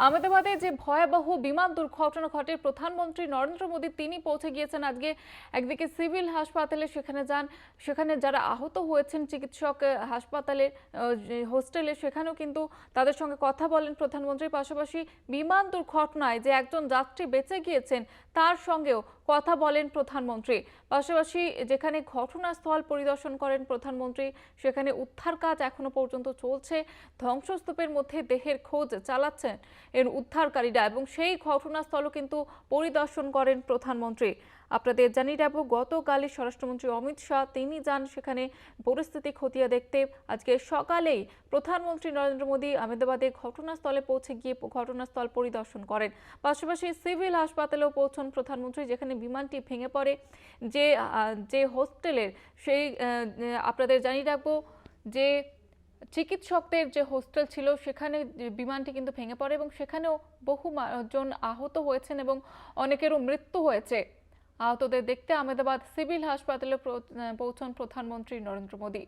আহমেদাবাদে যে ভয়াবহ বিমান দুর্ঘটনা ঘটে, প্রধানমন্ত্রী নরেন্দ্র মোদী তিনি পৌঁছে গিয়েছেন আজকে একদিকে সিভিল হাসপাতালে, সেখানে যান। সেখানে যারা আহত হয়েছেন চিকিৎসক হাসপাতালের যে হোস্টেলে, সেখানেও কিন্তু তাদের সঙ্গে কথা বলেন প্রধানমন্ত্রী। পাশাপাশি বিমান দুর্ঘটনায় যে একজন যাত্রী বেঁচে গিয়েছেন তার সঙ্গেও কথা বলেন প্রধানমন্ত্রী। পাশাপাশি যেখানে ঘটনাস্থল পরিদর্শন করেন প্রধানমন্ত্রী, সেখানে উদ্ধার কাজ এখনো পর্যন্ত চলছে। ধ্বংসস্তূপের মধ্যে দেহের খোঁজ চালাচ্ছেন এর উদ্ধারকারীরা এবং সেই ঘটনাস্থলও কিন্তু পরিদর্শন করেন প্রধানমন্ত্রী। আপনাদের জানিয়ে রাখবো, গতকালই স্বরাষ্ট্রমন্ত্রী অমিত শাহ তিনি যান সেখানে পরিস্থিতি খতিয়ে দেখতে। আজকে সকালেই প্রধানমন্ত্রী নরেন্দ্র মোদী আহমেদাবাদে ঘটনাস্থলে পৌঁছে গিয়ে ঘটনাস্থল পরিদর্শন করেন। পাশাপাশি সিভিল হাসপাতালেও পৌঁছন প্রধানমন্ত্রী, যেখানে বিমানটি ভেঙে পড়ে। যে হোস্টেলের সেই আপনাদের জানিয়ে রাখবো যে চিকিৎসকদের যে হোস্টেল ছিল সেখানে বিমানটি কিন্তু ভেঙে পড়ে এবং সেখানেও বহু জন আহত হয়েছেন এবং অনেকেরও মৃত্যু হয়েছে। আহতদের দেখতে আহমেদাবাদ সিভিল হাসপাতালে পৌঁছন প্রধানমন্ত্রী নরেন্দ্র মোদী।